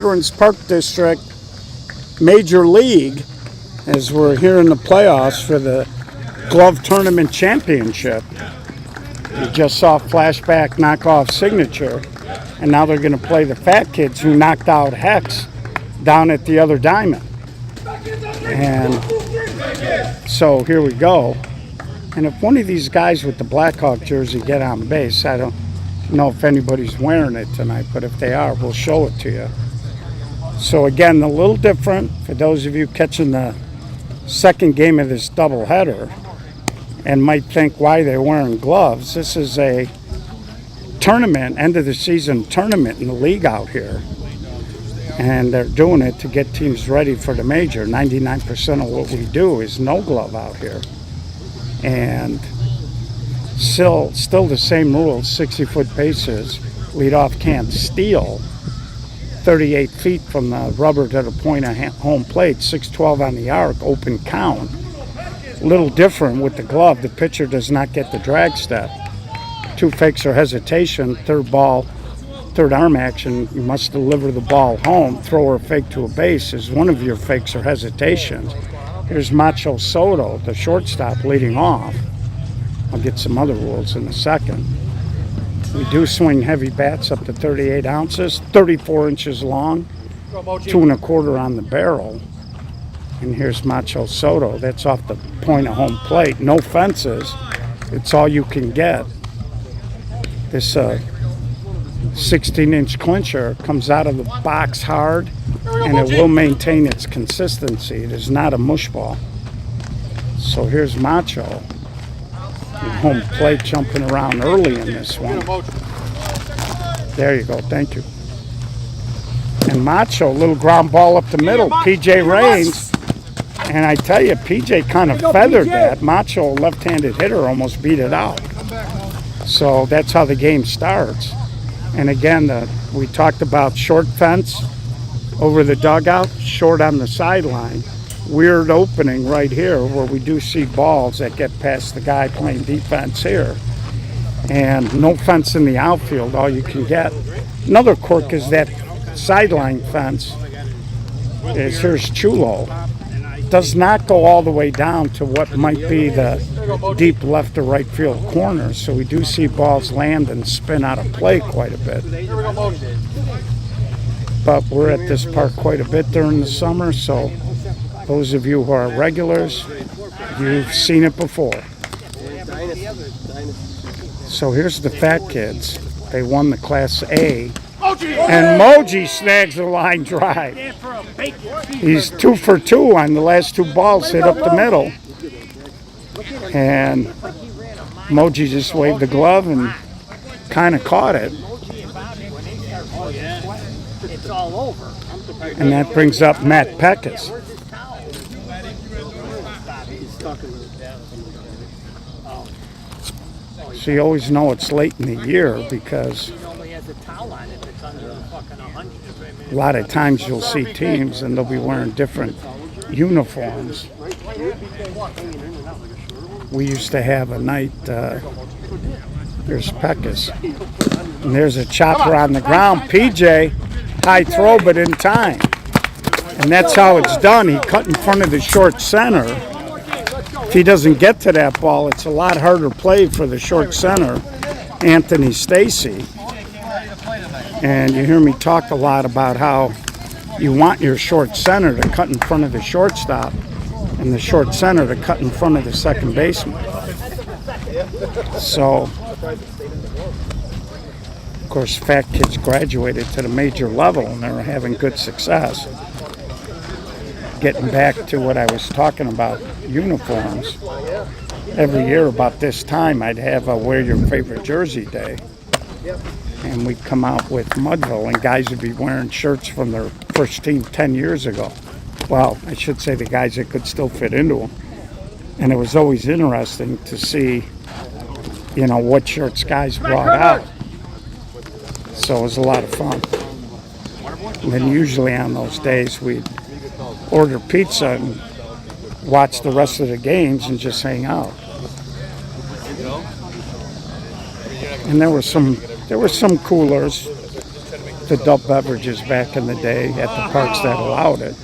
Veterans Park District Major League as we're here in the playoffs for the Glove Tournament Championship. We just saw Flashback knock off Signature, and now they're going to play the Fat Kids who knocked out Hex down at the other diamond. And so here we go. And if one of these guys with the Blackhawk jersey get on base, I don't know if anybody's wearing it tonight, but if they are, we'll show it to you. So again, a little different for those of you catching the second game of this doubleheader and might think why they're wearing gloves. This is a tournament, end of the season tournament in the league out here. And they're doing it to get teams ready for the major. 99% of what we do is no glove out here. And still the same rules, 60-foot bases, leadoff can't steal. 38 feet from the rubber to the point of home plate, 612 on the arc, open count. A little different with the glove. The pitcher does not get the drag step. Two fakes or hesitation, third ball, third arm action, you must deliver the ball home. Throw or fake to a base is one of your fakes or hesitations. Here's Macho Soto, the shortstop, leading off. I'll get some other rules in a second. We do swing heavy bats up to 38 ounces, 34 inches long, 2 1/4 on the barrel. And here's Macho Soto. That's off the point of home plate. No fences. It's all you can get. This 16-inch clincher comes out of the box hard, and it will maintain its consistency. It is not a mush ball. So here's Macho. Home plate jumping around early in this one. There you go, thank you. And Macho, little ground ball up the middle. PJ Raines, and I tell you, PJ kind of feathered that. Macho, left-handed hitter, almost beat it out. So that's how the game starts. And again, we talked about short fence over the dugout, short on the sideline. Weird opening right here where we do see balls that get past the guy playing defense here. And no fence in the outfield, all you can get. Another quirk is that sideline fence here's Chulo. Does not go all the way down to what might be the deep left or right field corner. So we do see balls land and spin out of play quite a bit. But we're at this park quite a bit during the summer, so those of you who are regulars, you've seen it before. So here's the Fat Kids. They won the Class A. And Moji snags the line drive. He's 2 for 2 on the last 2 balls hit up the middle. And Moji just waved the glove and kind of caught it. And that brings up Matt Peckus. So you always know it's late in the year because a lot of times you'll see teams and they'll be wearing different uniforms. We used to have a night, there's Peckus, and there's a chopper on the ground. PJ, high throw but in time. And that's how it's done. He cut in front of the short center. If he doesn't get to that ball, it's a lot harder play for the short center, Anthony Stacy. And you hear me talk a lot about how you want your short center to cut in front of the shortstop and the short center to cut in front of the second baseman. So, of course, Fat Kids graduated to the major level and they're having good success. Getting back to what I was talking about, uniforms. Every year about this time, I'd have a wear your favorite jersey day. And we'd come out with Mudville, and guys would be wearing shirts from their first team 10 years ago. Well, I should say the guys that could still fit into them. And it was always interesting to see, you know, what shirts guys brought out. So it was a lot of fun. And then usually on those days, we'd order pizza and watch the rest of the games and just hang out. And there were some coolers used adult beverages back in the day at the parks that allowed it.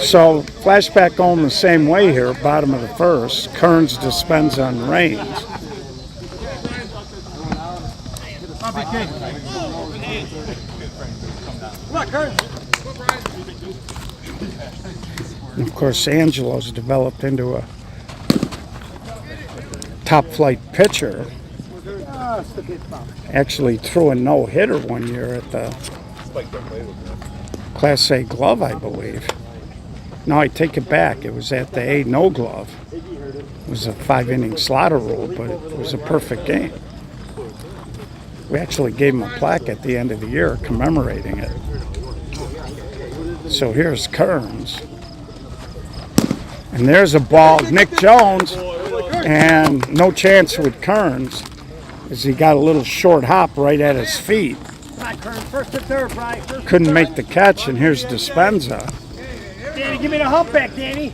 So flashback going the same way here, bottom of the first. Kearns, Dispenza, and Rains. And of course, Angelo's developed into a top-flight pitcher. Actually threw a no-hitter one year at the Class A Glove, I believe. No, I take it back. It was at the A No Glove. It was a 5-inning slaughter rule, but it was a perfect game. We actually gave him a plaque at the end of the year commemorating it. So here's Kearns. And there's a ball, Nick Jones, and no chance with Kearns as he got a little short hop right at his feet. Couldn't make the catch, and here's Dispenza. Danny, give me the hump back, Danny.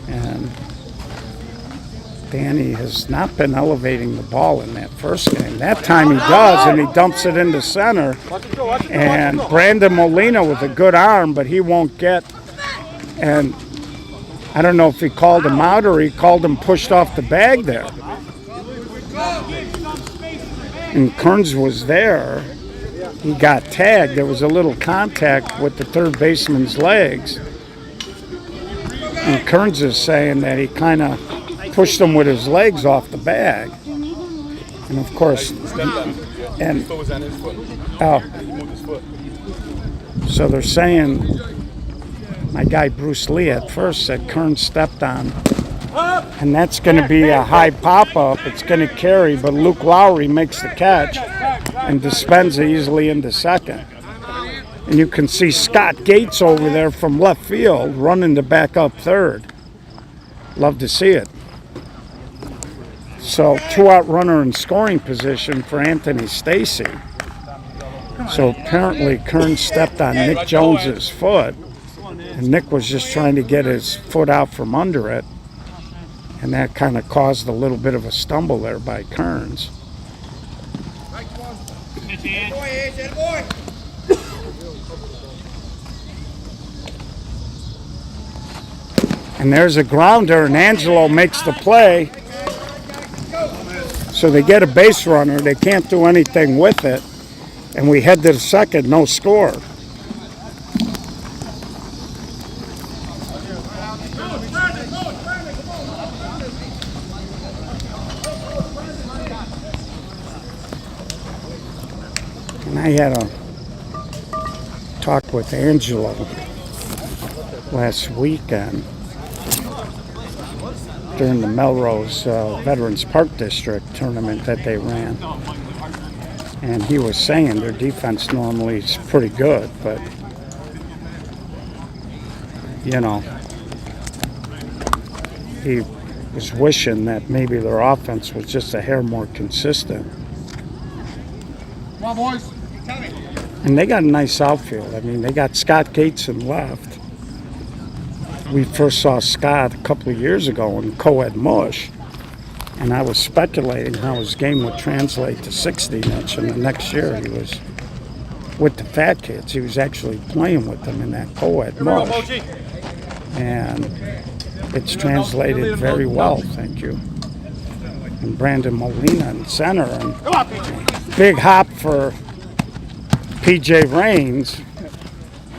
And Danny has not been elevating the ball in that first game. That time he does, and he dumps it into center. And Brandon Molina with a good arm, but he won't get. And I don't know if he called him out or he called him pushed off the bag there. And Kearns was there. He got tagged. There was a little contact with the third baseman's legs. And Kearns is saying that he kind of pushed him with his legs off the bag. And of course, and so they're saying, my guy Bruce Lee at first said Kearns stepped on, and that's going to be a high pop-up. It's going to carry, but Luke Lowry makes the catch, and Dispenza easily into second. And you can see Scott Gates over there from left field running to back up third. Love to see it. So 2-out runner in scoring position for Anthony Stacy. So apparently Kearns stepped on Nick Jones's foot, and Nick was just trying to get his foot out from under it, and that kind of caused a little bit of a stumble there by Kearns. And there's a grounder, and Angelo makes the play. So they get a base runner. They can't do anything with it. And we head to the second, no score. And I had a talk with Angelo last weekend during the Melrose Veterans Park District tournament that they ran. And he was saying their defense normally is pretty good, but, you know, he was wishing that maybe their offense was just a hair more consistent. Come on, boys. And they got a nice outfield. I mean, they got Scott Gates in left. We first saw Scott a couple of years ago in co-ed mush, and I was speculating how his game would translate to 60-inch, and the next year he was with the Fat Kids. He was actually playing with them in that co-ed mush, and it's translated very well, thank you. And Brandon Molina in center, and big hop for PJ Rains,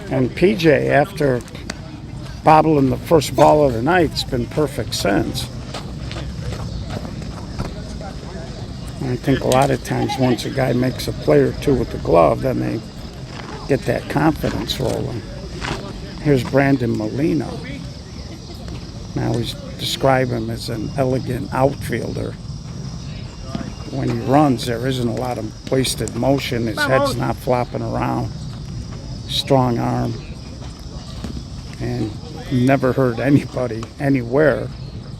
and PJ, after bobbling the first ball of the night, it's been perfect since. And I think a lot of times once a guy makes a play or two with the glove, then they get that confidence rolling. Here's Brandon Molina. Now we describe him as an elegant outfielder. When he runs, there isn't a lot of wasted motion. His head's not flopping around. Strong arm. And never heard anybody anywhere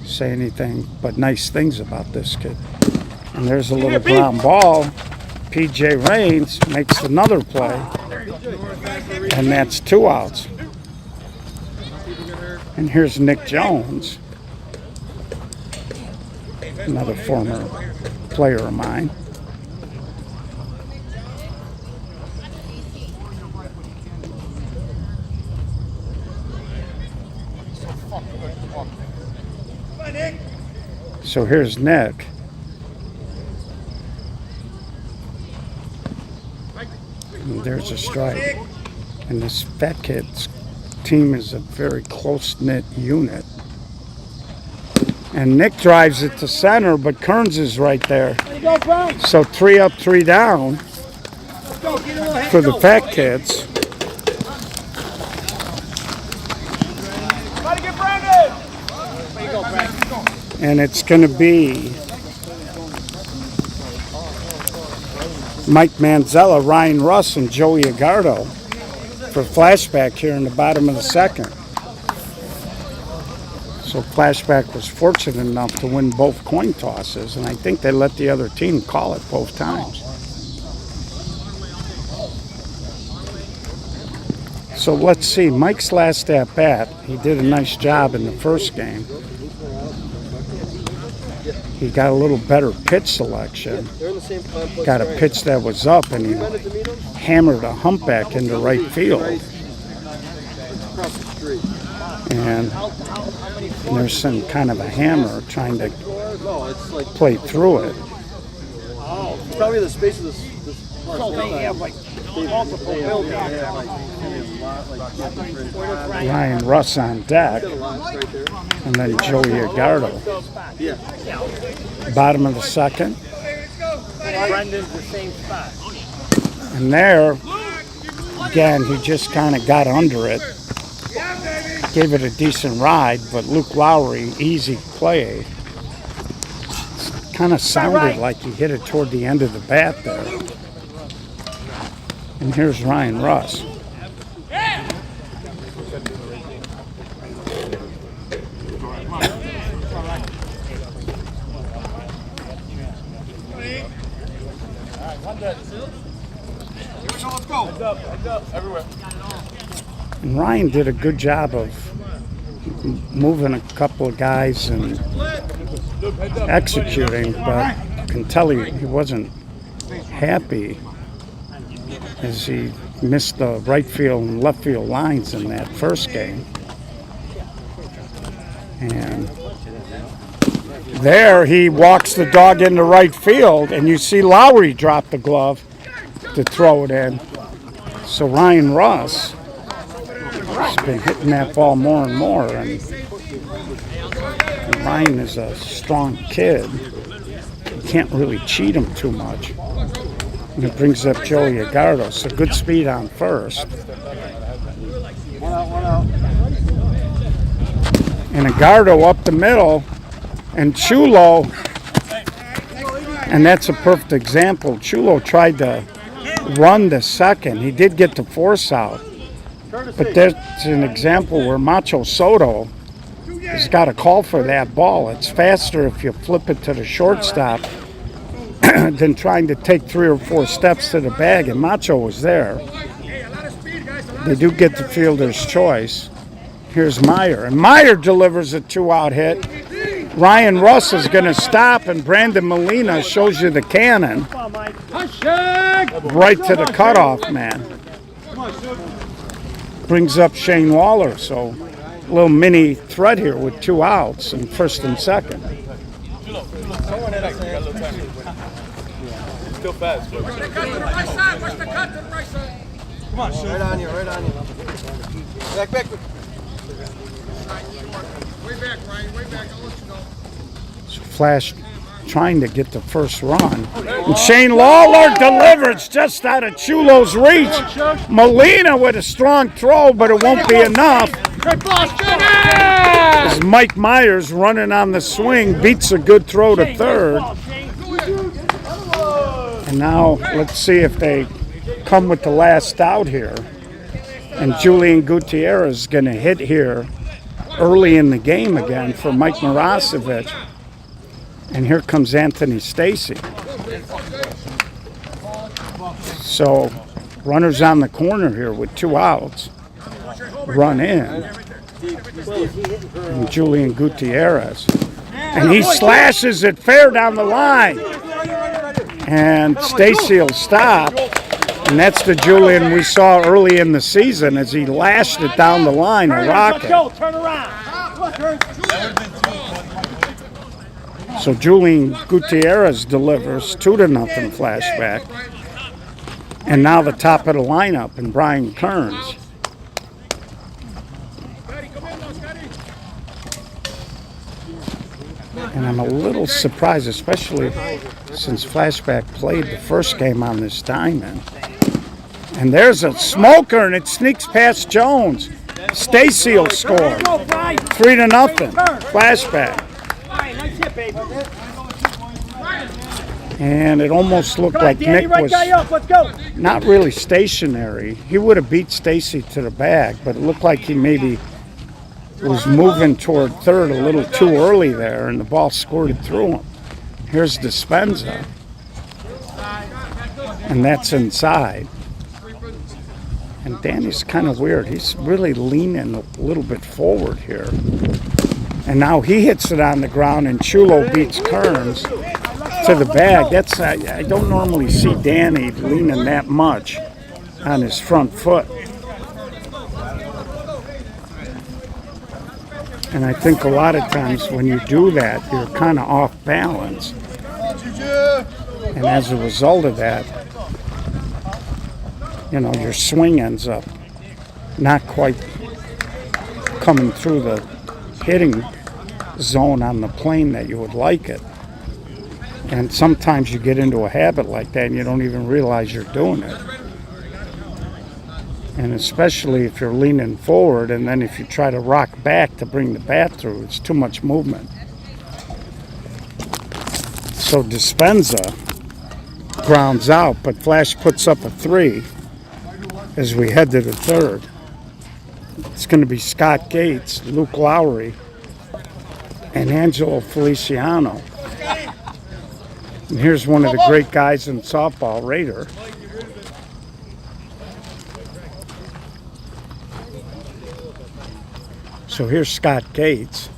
say anything but nice things about this kid. And there's a little ground ball. PJ Rains makes another play, and that's 2 outs. And here's Nick Jones, another former player of mine. So here's Nick. And there's a strike. And this Fat Kids team is a very close-knit unit. And Nick drives it to center, but Kearns is right there. So 3 up, 3 down for the Fat Kids. And it's going to be Mike Manzella, Ryan Russ, and Joey Agardo for flashback here in the bottom of the second. So flashback was fortunate enough to win both coin tosses, and I think they let the other team call it both times. So let's see, Mike's last at bat, he did a nice job in the first game. He got a little better pitch selection. Got a pitch that was up, and he hammered a humpback into right field. And there's some kind of a hammer trying to play through it. Probably the space of this Ryan Russ on deck, and then Joey Agardo. Bottom of the second. Brendan's the same spot. And there, again, he just kind of got under it. Gave it a decent ride, but Luke Lowry, easy play. Kind of sounded like he hit it toward the end of the bat there. And here's Ryan Russ. And Ryan did a good job of moving a couple of guys and executing, but you can tell he wasn't happy as he missed the right field and left field lines in that first game. And there he walks the dog into right field, and you see Lowry drop the glove to throw it in. So Ryan Russ has been hitting that ball more and more, and Ryan is a strong kid. You can't really cheat him too much. And it brings up Joey Agardo, so good speed on first. And Agardo up the middle, and Chulo, and that's a perfect example. Chulo tried to run the second. He did get the force out, but that's an example where Macho Soto has got a call for that ball. It's faster if you flip it to the shortstop than trying to take 3 or 4 steps to the bag, and Macho was there. They do get the fielder's choice. Here's Meyer, and Meyer delivers a 2-out hit. Ryan Russ is going to stop, and Brandon Molina shows you the cannon right to the cutoff man. Brings up Shane Waller, so a little mini threat here with 2 outs in first and second. Still fast. Watch the cut to the right side. Watch the cut to the right side. Come on, right on you, right on you. Back. Way back, Ryan. Way back. I'll let you know. Flash trying to get the first run. And Shane Lawler delivers just out of Chulo's reach. Molina with a strong throw, but it won't be enough. As Mike Myers running on the swing beats a good throw to third. And now let's see if they come with the last out here. And Julian Gutierrez is going to hit here early in the game again for Mike Marasovic. And here comes Anthony Stacy. So runners on the corner here with 2 outs. Run in. And Julian Gutierrez. And he slashes it fair down the line. And Stacy will stop. And that's the Julian we saw early in the season as he lashed it down the line, a rocket. Turn around. So Julian Gutierrez delivers 2-0 Flashback. And now the top of the lineup and Brian Kearns. And I'm a little surprised, especially since Flashback played the first game on this diamond. And there's a smoker, and it sneaks past Jones. Stacy will score. 3-0. Flashback. And it almost looked like Nick was not really stationary. He would have beat Stacy to the bag, but it looked like he maybe was moving toward third a little too early there, and the ball squirted through him. Here's Dispenza. And that's inside. And Danny's kind of weird. He's really leaning a little bit forward here. And now he hits it on the ground, and Chulo beats Kearns to the bag. That's I don't normally see Danny leaning that much on his front foot. And I think a lot of times when you do that, you're kind of off balance. And as a result of that, you know, your swing ends up not quite coming through the hitting zone on the plane that you would like it. And sometimes you get into a habit like that and you don't even realize you're doing it. And especially if you're leaning forward, and then if you try to rock back to bring the bat through, it's too much movement. So Dispenza grounds out, but Flash puts up a 3 as we head to the third. It's going to be Scott Gates, Luke Lowry, and Angelo Feliciano. And here's one of the great guys in softball, Raider. So here's Scott Gates.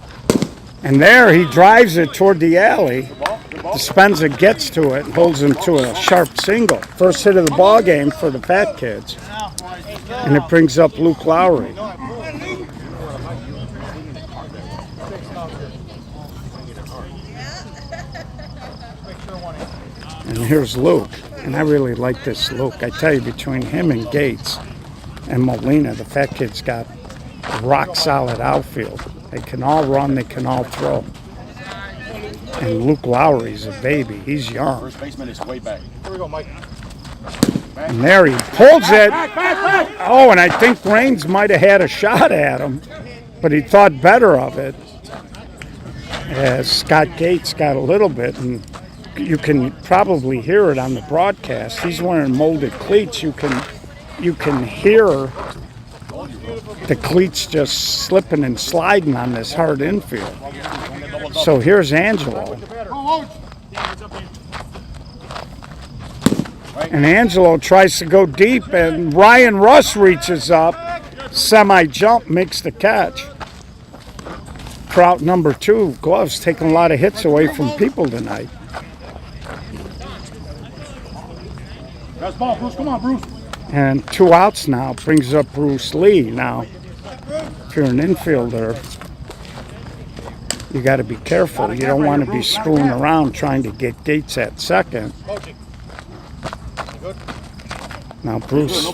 And there he drives it toward the alley. Dispenza gets to it and holds him to a sharp single. First hit of the ball game for the Fat Kids. And it brings up Luke Lowry. And here's Luke. And I really like this Luke. I tell you, between him and Gates and Molina, the Fat Kids got a rock solid outfield. They can all run, they can all throw. And Luke Lowry's a baby. He's young. First baseman is way back. Here we go, Mike. And there he pulls it. Oh, and I think Raines might have had a shot at him, but he thought better of it. As Scott Gates got a little bit, and you can probably hear it on the broadcast. He's wearing molded cleats. You can hear the cleats just slipping and sliding on this hard infield. So here's Angelo. And Angelo tries to go deep, and Ryan Russ reaches up, semi-jump, makes the catch. Trout number 2, Gloves taking a lot of hits away from people tonight. That's ball, Bruce. Come on, Bruce. And 2 outs now, brings up Bruce Lee. Now, if you're an infielder, you got to be careful. You don't want to be screwing around trying to get Gates at second. Now Bruce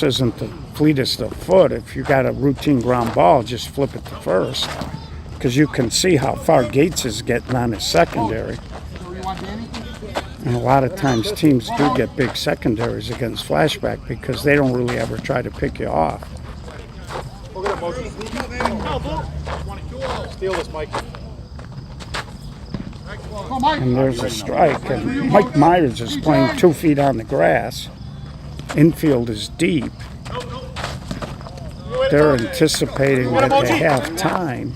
isn't the fleetest of foot. If you got a routine ground ball, just flip it to first, because you can see how far Gates is getting on his secondary. And a lot of times teams do get big secondaries against Flashback because they don't really ever try to pick you off. Steal this, Mike. And there's a strike, and Mike Myers is playing 2 feet on the grass. Infield is deep. They're anticipating that they have time.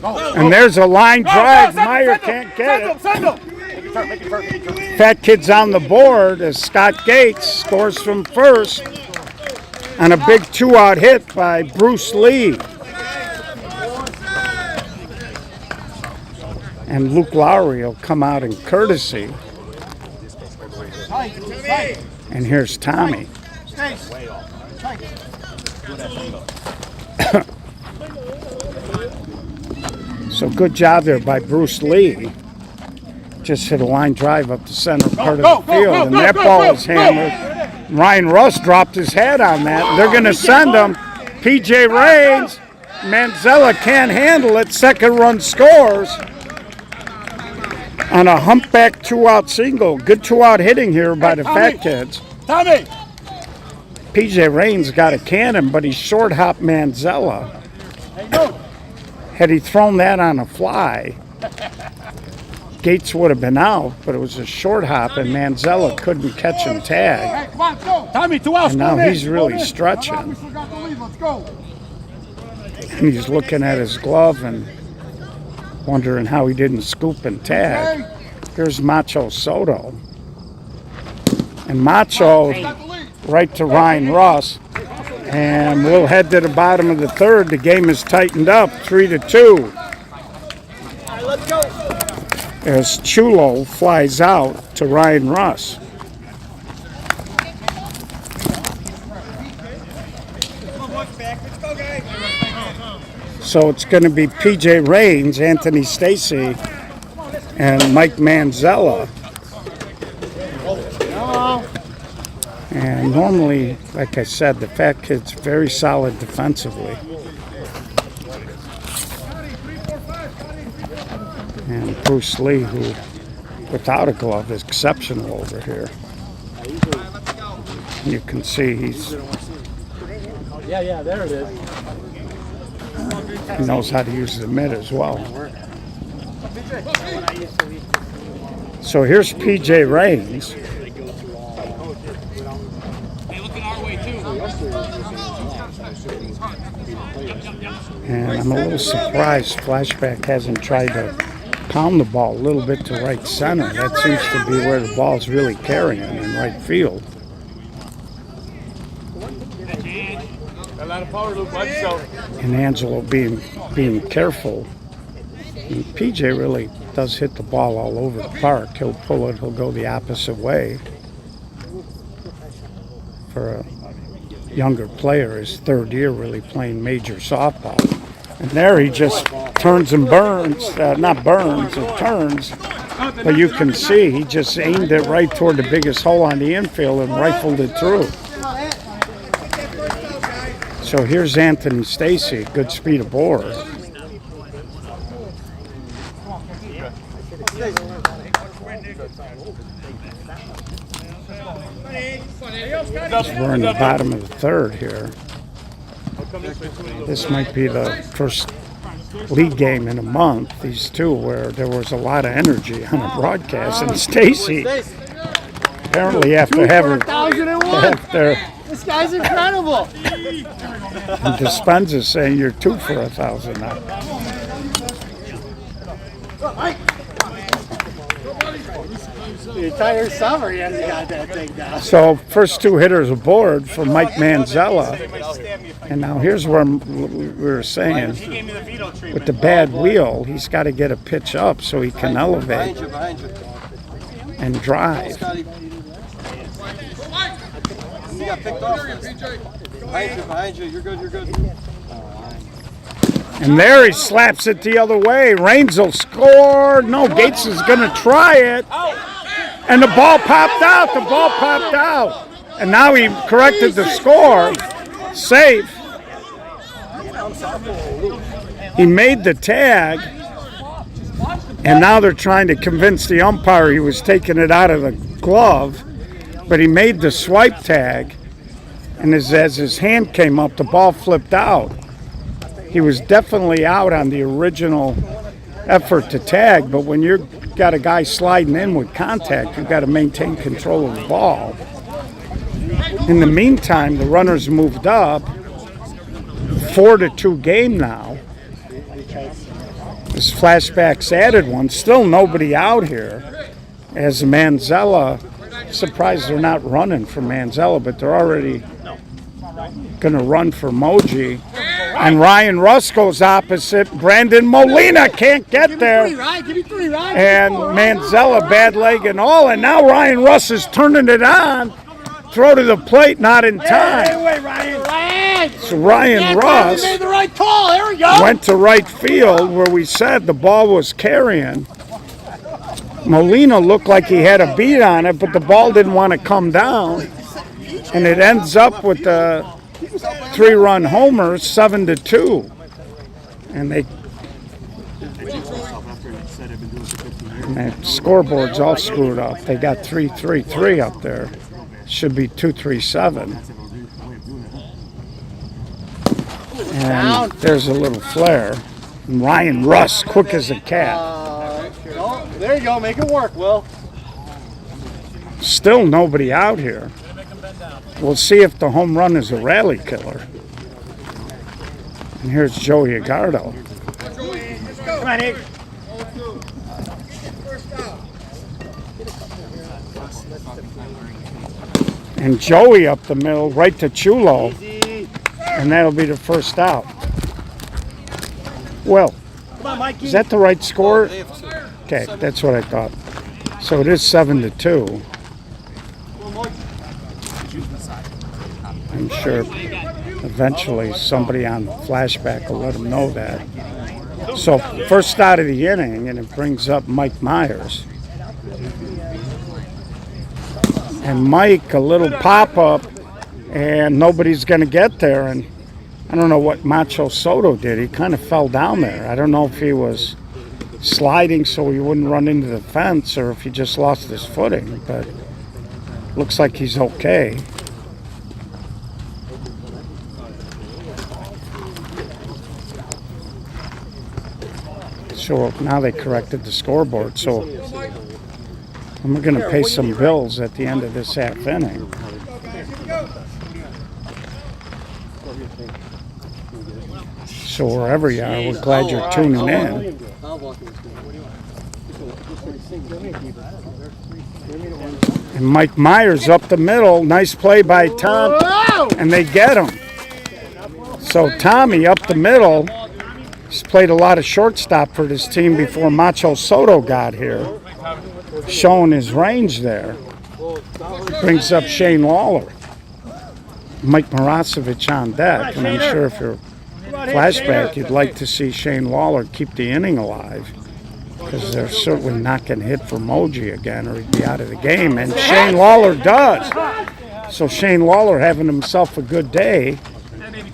And there's a line drive. Meyer can't get it. Fat Kid's on the board as Scott Gates scores from first on a big 2-out hit by Bruce Lee. And Luke Lowry will come out in courtesy. And here's Tommy. So good job there by Bruce Lee. Just hit a line drive up the center part of the field, and that ball was hammered. Ryan Russ dropped his head on that. They're going to send him. P.J. Raines, Manzella can't handle it. Second run scores on a humpback two-out single. Good two-out hitting here by the Fat Kids. Tommy! P.J. Raines got a cannon, but he short-hopped Manzella. Had he thrown that on a fly, Gates would have been out, but it was a short hop, and Manzella couldn't catch and tag. Hey, come on, go! Tommy, 2 outs. And now go, he's man. really Go, man. stretching. Come on, we still got the lead. Let's go. And he's looking at his glove and wondering how he didn't scoop and tag. Here's Macho Soto. And Macho right to Ryan Russ. And we'll head to the bottom of the third. The game is tightened up, 3-2. Let's go. As Chulo flies out to Ryan Russ. So it's going to be P.J. Raines, Anthony Stacy, and Mike Manzella. And normally, like I said, the Fat Kid's very solid defensively. And Bruce Lee, who without a glove is exceptional over here. You can see he's Yeah, there it is. he knows how to use the mitt as well. So here's P.J. Raines. And I'm a little surprised Flashback hasn't tried to pound the ball a little bit to right center. That seems to be where the ball's really carrying in right field. A lot of power, Luke. Watch yourself. And Angelo being careful. And PJ really does hit the ball all over the park. He'll pull it, he'll go the opposite way. For a younger player, his third year really playing major softball. And there he just turns and burns, not burns, it turns. But you can see he just aimed it right toward the biggest hole on the infield and rifled it through. So here's Anthony Stacy, good speed aboard. We're in the bottom of the third here. This might be the first league game in a month, these two, where there was a lot of energy on the broadcast. And Stacy, apparently after This guy's incredible. and Dispenza saying you're 2 for 1,000 now. The entire summer he hasn't got that thing down. So first two hitters aboard for Mike Manzella. And now here's where we were saying, with the bad wheel, he's got to get a pitch up so he can elevate Behind you. and drive. Scotty. You got picked off. Behind you. You're good. And there he slaps it the other way. Raines will score. No, Gates is going to try it. And the ball popped out. And now he corrected the score. Safe. He made the tag. And now they're trying to convince the umpire he was taking it out of the glove. But he made the swipe tag. And as his hand came up, the ball flipped out. He was definitely out on the original effort to tag, but when you've got a guy sliding in with contact, you've got to maintain control of the ball. In the meantime, the runners moved up. 4-2 game now. This Flashback's added one. Still nobody out here. As Manzella, surprised they're not running for Manzella, but they're already going to run for Moji. And Ryan Russ goes opposite. Brandon Molina can't get there. Give me three, Ryan. And Manzella bad leg and all. And now Ryan Russ is turning it on. Throw to the plate, not in time. Ryan. Ryan. So Ryan Russ made the right call. There we go. went to right field where we said the ball was carrying. Molina looked like he had a beat on it, but the ball didn't want to come down. And it ends up with the 3-run homer, 7-2. And that scoreboard's all screwed up. They got 3-3-3 up there. Should be 2-3-7. And there's a little flare. And Ryan Russ, quick as a cat. Oh, there you go. Make it work, Will. Still nobody out here. We'll see if the home run is a rally killer. And here's Joey Agardo. Come on, Nick. And Joey up the middle, right to Chulo. Easy. And that'll be the first out. Well, Come on, Mikey. is that the right score? Okay, that's what I thought. So it is 7-2. I'm sure eventually somebody on flashback will let them know that. So first out of the inning, and it brings up Mike Myers. And Mike, a little pop-up, and nobody's going to get there. And I don't know what Macho Soto did. He kind of fell down there. I don't know if he was sliding so he wouldn't run into the fence or if he just lost his footing, but looks like he's okay. So now they corrected the scoreboard. So I'm going to pay some bills at the end of this half inning. So wherever you are, we're glad you're tuning in. And Mike Myers up the middle. Nice play by Tom. And they get him. So Tommy up the middle. He's played a lot of shortstop for this team before Macho Soto got here. Showing his range there. Brings up Shane Lawler. Mike Marasovic on deck. And I'm sure if you're flashback, you'd like to see Shane Lawler keep the inning alive. Because they're certainly not going to hit for Moji again or he'd be out of the game. And Shane Lawler does. So Shane Lawler having himself a good day.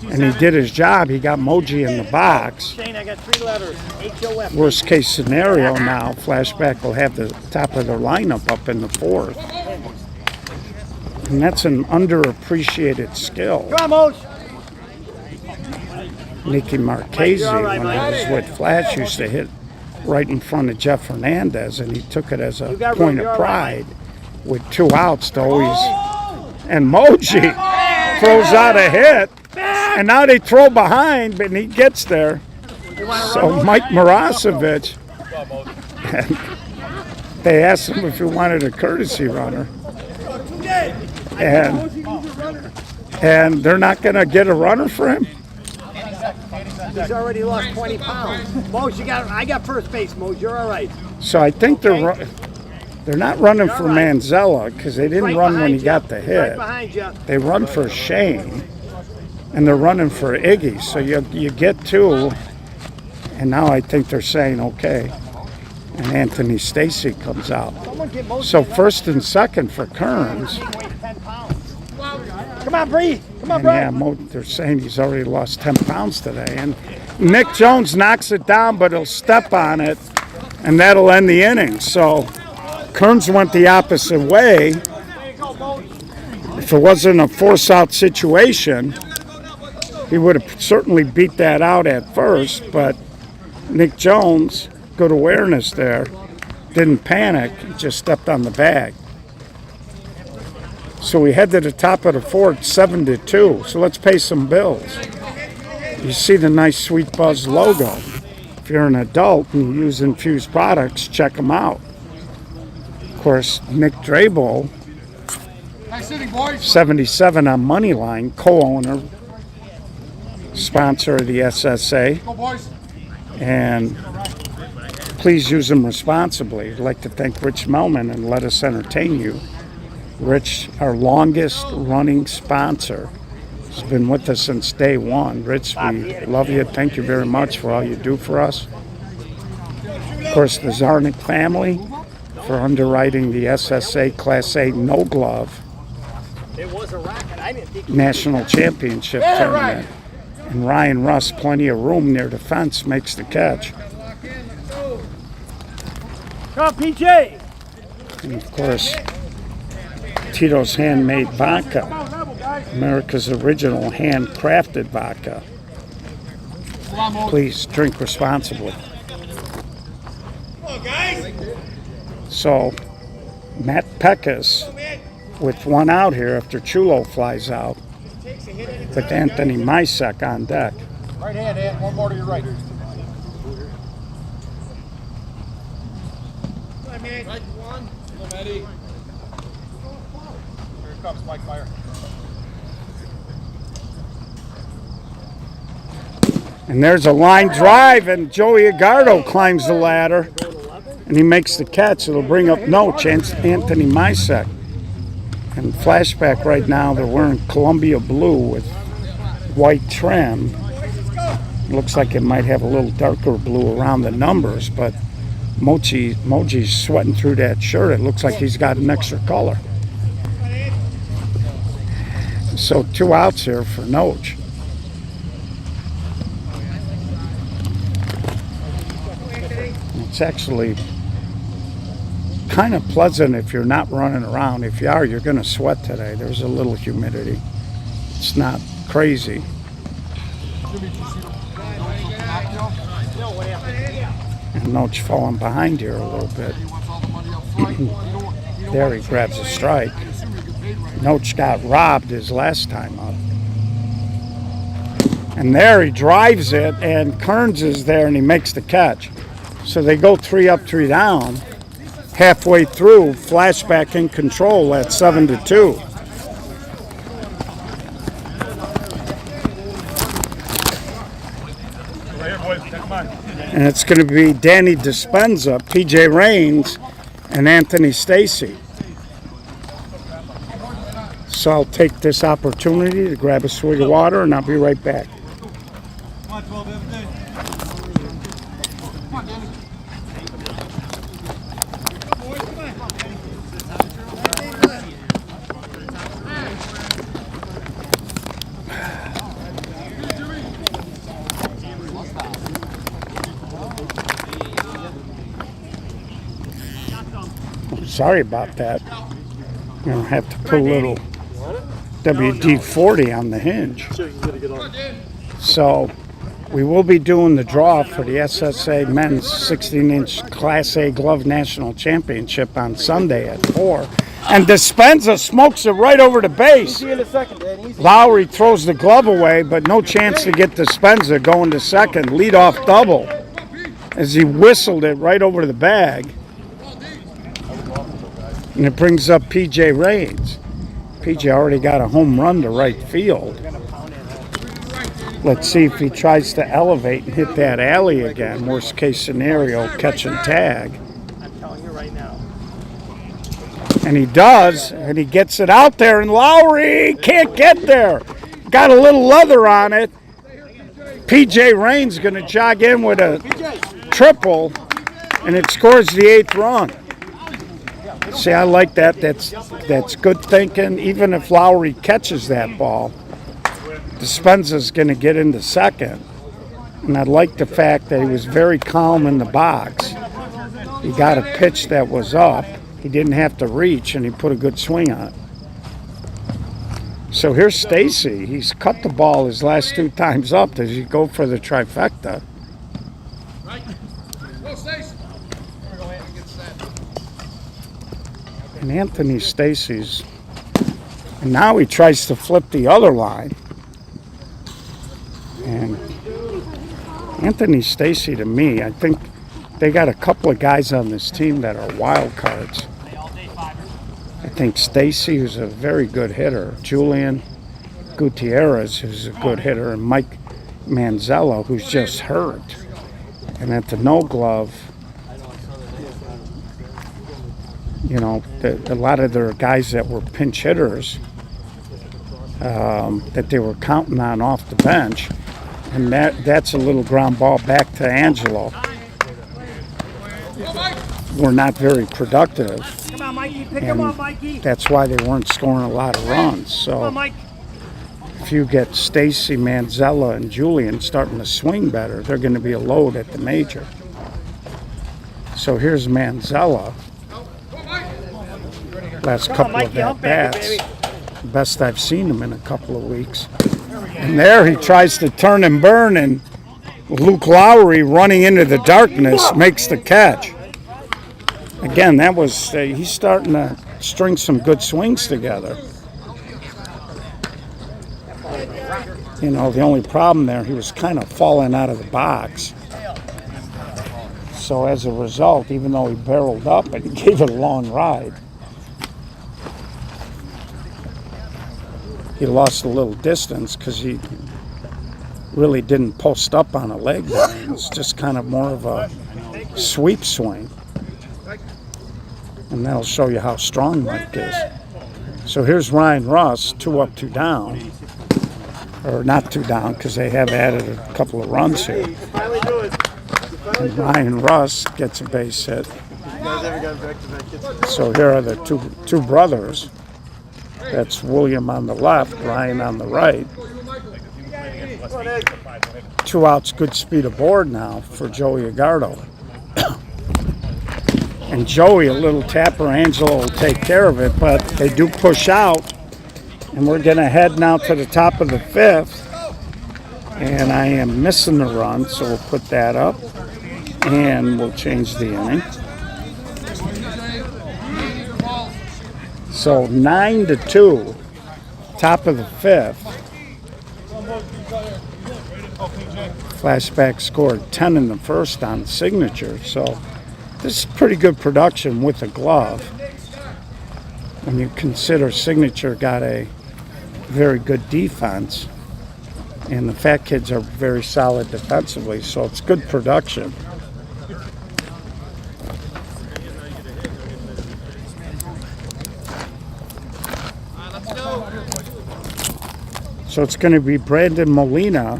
And he did his job. He got Moji in the box. Shane, I got 3 letters. H-O-F. Worst case scenario now, flashback will have the top of their lineup up in the 4th. And that's an underappreciated skill. Come on, Moj. Nicky Marchese, when I was with Flash, used to hit right in front of Jeff Hernandez, and he took it as a point of pride with 2 outs to always. And Moji throws out a hit, and now they throw behind, and he gets there. So Mike Marasovic, and they asked him if he wanted a courtesy runner, and they're not going to get a runner for him. He's already lost 20 pounds. Moj, I got first base, Moj. You're all right. So I think they're not running for Manzella because they didn't run when he got the Right hit. behind you. They run for Shane, and they're running for Iggy. So you get 2, and now I think they're saying okay. And Anthony Stacy comes out. Someone get Moj. So first and second for Kearns. Come on, Bree. Come on, And bro. yeah, they're saying he's already lost 10 pounds today. And Nick Jones knocks it down, but he'll step on it, and that'll end the inning. So Kearns went the opposite way. If it wasn't a force-out situation, he would have certainly beat that out at first, but Nick Jones, good awareness there, didn't panic, just stepped on the bag. So we head to the top of the 4th, 7-2. So let's pay some bills. You see the nice Sweet Buzz logo. If you're an adult and you use infused products, check them out. Of course, Nick Drabel, Nice sitting, boys. 77 on Moneyline, co-owner, sponsor of the SSA. Go, boys. And please use them responsibly. I'd like to thank Rich Melman and Let Us Entertain You. Rich, our longest running sponsor He's been with us since day one. Rich, we love you. Thank you very much for all you do for us. Of course, the Zarnik family for underwriting the SSA Class A No Glove It was a racket. I didn't think National Championship tournament. And Ryan Russ, plenty of room near the fence, makes the catch. Come on, PJ. And of course, Tito's Handmade Vodka, America's original handcrafted vodka. Please drink responsibly. So, Matt Peckus with one out here after Chulo flies out, with Anthony Misek on deck. Right hand, Ant. One more to your right. Right one. Hello, Eddie. Here it comes, Mike Meyer. And there's a line drive, and Joey Agardo climbs the ladder, and he makes the catch. It'll bring up Noach, Anthony Misek. And flashback right now, they're wearing Columbia blue with white trim. Looks like it might have a little darker blue around the numbers, but Moji's sweating through that shirt. It looks like he's got an extra color. So 2 outs here for Noach. It's actually kind of pleasant if you're not running around. If you are, you're going to sweat today. There's a little humidity. It's not crazy. And Noach falling behind here a little bit. There he grabs a strike. Noach got robbed his last time up. And there he drives it, and Kearns is there, and he makes the catch. So they go 3 up, 3 down. Halfway through, flashback in control at 7-2. And it's going to be Danny Dispenza, PJ Raines, and Anthony Stacy. So I'll take this opportunity to grab a swig of water, and I'll be right back. Sorry about that. I'm going to have to put a little WD-40 on the hinge. So we will be doing the draw for the SSA Men's 16-inch Class A Glove National Championship on Sunday at 4. And Dispenza smokes it right over the base. Lowry throws the glove away, but no chance to get Dispenza going to second. Leadoff double as he whistled it right over the bag. And it brings up PJ Raines. PJ already got a home run to right field. Let's see if he tries to elevate and hit that alley again. Worst case scenario, catch and tag. I'm telling you right now. And he does, and he gets it out there, and Lowry can't get there. Got a little leather on it. PJ Raines going to jog in with a triple, and it scores the 8th run. See, I like that. That's good thinking. Even if Lowry catches that ball, Dispenza's going to get into second. And I like the fact that he was very calm in the box. He got a pitch that was up. He didn't have to reach, and he put a good swing on it. So here's Stacy. He's cut the ball his last 2 times up. Does he go for the trifecta? And Anthony Stacy's, and now he tries to flip the other line. And Anthony Stacy, to me, I think they got a couple of guys on this team that are wild cards. I think Stacy, who's a very good hitter, Julian Gutierrez, who's a good hitter, and Mike Manzello, who's just hurt. And at the No Glove, you know, a lot of their guys that were pinch hitters that they were counting on off the bench. And that's a little ground ball back to Angelo. Were not very productive. Come on, Mikey. Pick him up, Mikey. That's why they weren't scoring a lot of runs. Come So on, Mike. if you get Stacy, Manzella, and Julian starting to swing better, they're going to be a load at the major. So here's Manzella. Last couple of Mikey, hump back it, at-bats. Best I've seen him in a couple of weeks. And there he tries to turn and burn, and Luke Lowry running into the darkness makes the catch. Again, that was he's starting to string some good swings together. You know, the only problem there, he was kind of falling out of the box. So as a result, even though he barreled up and he gave it a long ride, he lost a little distance because he really didn't post up on a leg there. It was just kind of more of a sweep swing. And that'll show you how strong Mike is. So here's Ryan Russ, 2 up, 2 down. Or not 2 down because they have added a couple of runs here. And Ryan Russ gets a base hit. So here are the two brothers. That's William on the left, Ryan on the right. 2 outs, good speed aboard now for Joey Agardo. And Joey, a little tapper, Angelo will take care of it, but they do push out. And we're going to head now to the top of the 5th. And I am missing the run, so we'll put that up. And we'll change the inning. So 9-2, top of the 5th. Flashback scored 10 in the first on Signature, so this is pretty good production with a glove. When you consider Signature got a very good defense, and the Fat Kids are very solid defensively, so it's good production. So it's going to be Brandon Molina,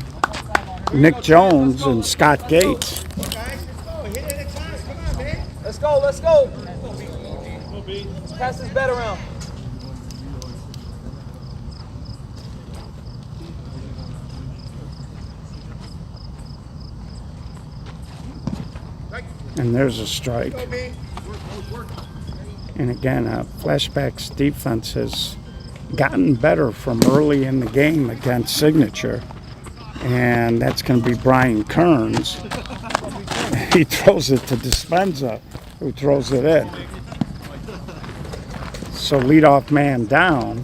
Nick Jones, and Scott Gates. Let's go, let's go. Let's pass this bet around. And there's a strike. And again, Flashback's defense has gotten better from early in the game against Signature. And that's going to be Brian Kearns. He throws it to Dispenza, who throws it in. So leadoff man down,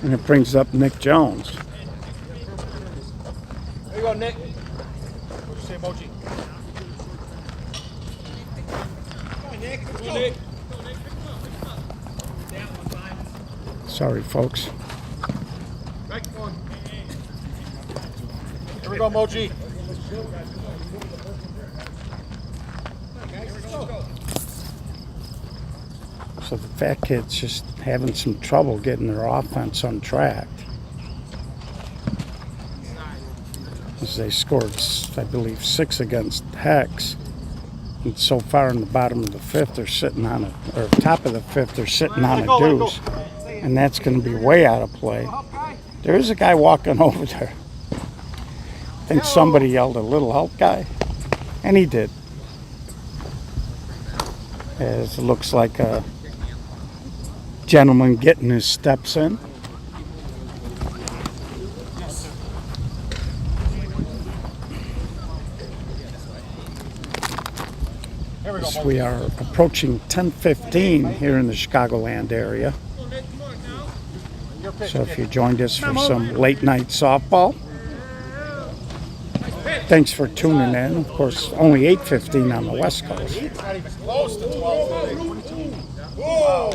and it brings up Nick Jones. There you go, Nick. What'd you say, Mochi? Nick. Sorry, folks. Here we go, Mochi. So the Fat Kids just having some trouble getting their offense on track. As they scored, I believe, 6 against Hex. And so far in the bottom of the 5th, they're sitting on a, or top of the 5th, they're sitting on a deuce. And that's going to be way out of play. There is a guy walking over there. I think somebody yelled a little help guy. And he did. As it looks like a gentleman getting his steps in. As we are approaching 10:15 here in the Chicagoland area. So if you joined us for some late night softball, thanks for tuning in. Of course, only 8:15 on the West Coast. It's not even close to 12:30. Whoa!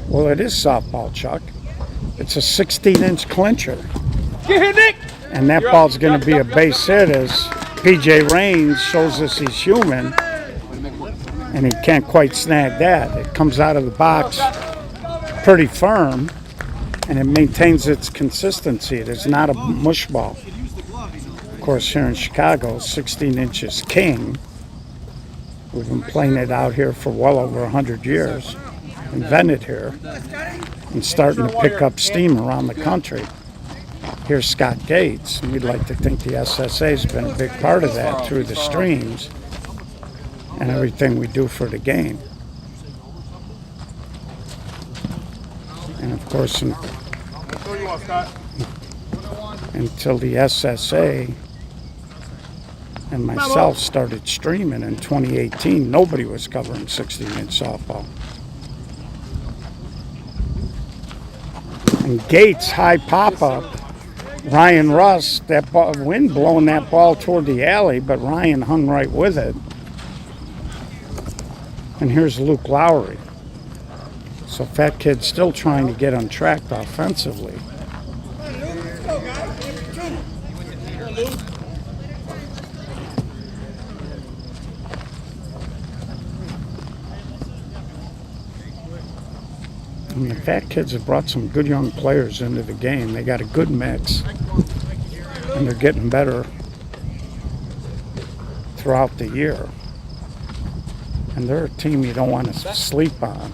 Well, it is softball, Chuck. It's a 16-inch clincher. Get here, Nick. And that ball's going to be a base hit as PJ Raines shows us he's human. and he can't quite snag that. It comes out of the box pretty firm, and it maintains its consistency. It is not a mush ball. Of course, here in Chicago, 16 inches king. We've been playing it out here for well over 100 years. Invented here and starting to pick up steam around the country. Here's Scott Gates, and we'd like to think the SSA has been a big part of that through the streams and everything we do for the game. And of course, until the SSA and myself started streaming in 2018, nobody was covering 16-inch softball. And Gates' high pop-up, Ryan Russ, that ball, wind blowing that ball toward the alley, but Ryan hung right with it. And here's Luke Lowry. So Fat Kid's still trying to get untracked offensively. I mean, the Fat Kids have brought some good young players into the game. They got a good mix, and they're getting better throughout the year. And they're a team you don't want to sleep on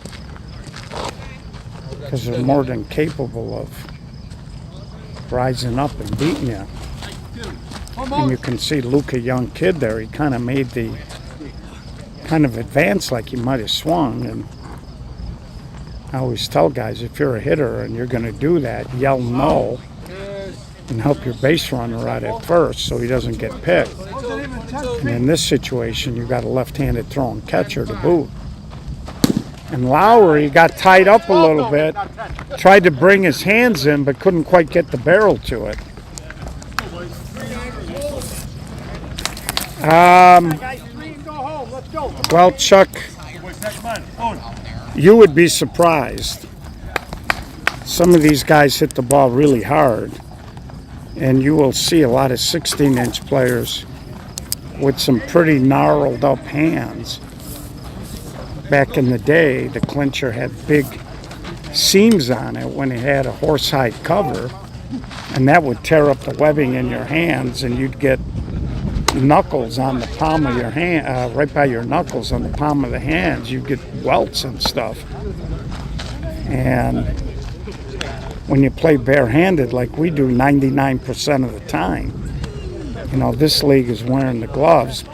because they're more than capable of rising up and beating you. And you can see Luke, a young kid there, he kind of made the kind of advance like he might have swung. And I always tell guys, if you're a hitter and you're going to do that, yell no and help your base runner out at first so he doesn't get picked. And in this situation, you got a left-handed throwing catcher to boot. And Lowry got tied up a little bit, tried to bring his hands in, but couldn't quite get the barrel to it. Well, Chuck, you would be surprised. Some of these guys hit the ball really hard, and you will see a lot of 16-inch players with some pretty gnarled up hands. Back in the day, the clincher had big seams on it when it had a horsehide cover, and that would tear up the webbing in your hands, and you'd get knuckles on the palm of your hand, right by your knuckles on the palm of the hands. You'd get welts and stuff. And when you play barehanded like we do 99% of the time, you know, this league is wearing the gloves.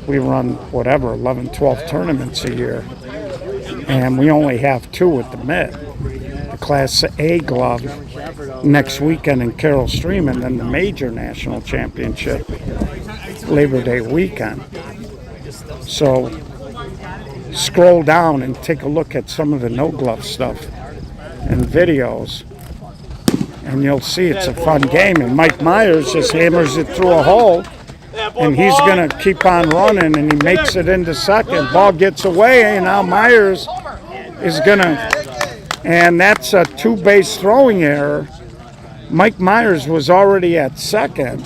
We run, 11, 12 tournaments a year, and we only have 2 at the mitt. The Class A glove next weekend in Carroll Stream, and then the major national championship Labor Day weekend. So scroll down and take a look at some of the no-glove stuff and videos, and you'll see it's a fun game. And Mike Myers just hammers it through a hole, and he's going to keep on running, and he makes it into second. Ball gets away, and now Myers is going to, and that's a 2-base throwing error. Mike Myers was already at second.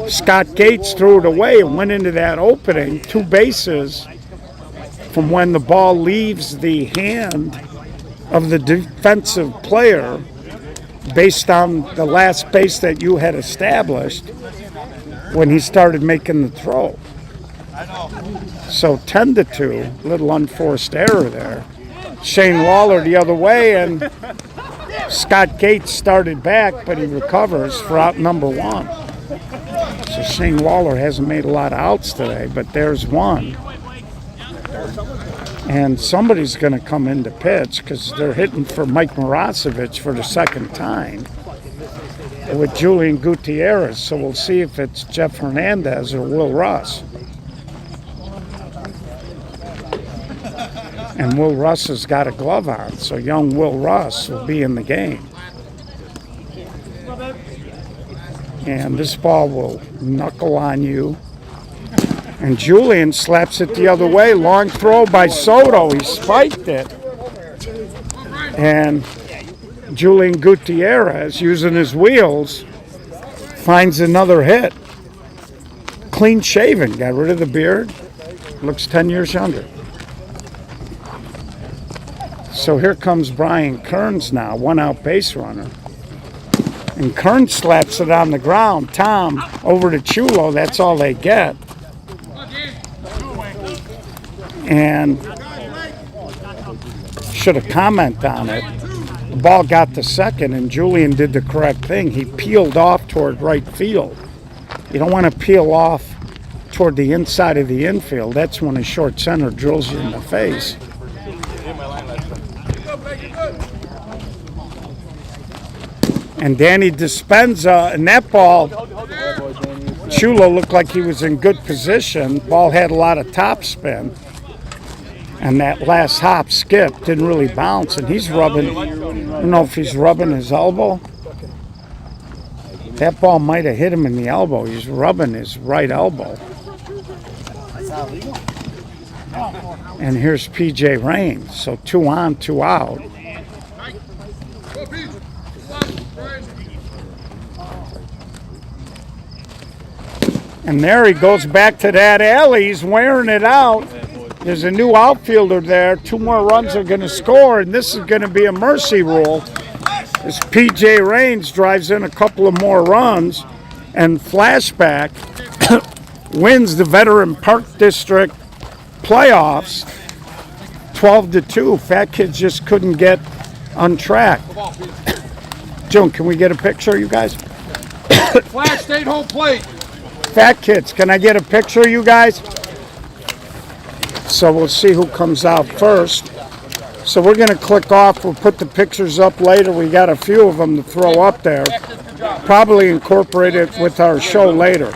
Scott Gates threw it away and went into that opening, 2 bases from when the ball leaves the hand of the defensive player based on the last base that you had established when he started making the throw. So 10-2, little unforced error there. Shane Waller the other way, and Scott Gates started back, but he recovers for out number 1. So Shane Waller hasn't made a lot of outs today, but there's one. And somebody's going to come in to pitch because they're hitting for Mike Marasovic for the second time with Julian Gutierrez. So we'll see if it's Jeff Hernandez or Will Russ. And Will Russ has got a glove on, so young Will Russ will be in the game. And this ball will knuckle on you. And Julian slaps it the other way. Long throw by Soto. He spiked it. And Julian Gutierrez, using his wheels, finds another hit. Clean shaven. Got rid of the beard. Looks 10 years younger. So here comes Brian Kearns now, 1-out base runner. And Kearns slaps it on the ground. Tom over to Chulo, that's all they get. And should have commented on it. The ball got to second, and Julian did the correct thing. He peeled off toward right field. You don't want to peel off toward the inside of the infield. That's when a short center drills you in the face. And Danny Dispenza, and that ball, Chulo looked like he was in good position. Ball had a lot of top spin. And that last hop skip didn't really bounce. And he's rubbing, I don't know if he's rubbing his elbow. That ball might have hit him in the elbow. He's rubbing his right elbow. And here's PJ Raines. So 2 on, 2 out. And there he goes back to that alley. He's wearing it out. There's a new outfielder there. 2 more runs are going to score, and this is going to be a mercy rule. As PJ Raines drives in a couple of more runs, and Flashback wins the Veteran Park District playoffs 12-2. Fat Kids just couldn't get on track. June, can we get a picture, you guys? Flash, stayed home plate. Fat Kids, can I get a picture, you guys? So we'll see who comes out first. So we're going to click off. We'll put the pictures up later. We got a few of them to throw up there. Probably incorporate it with our show later.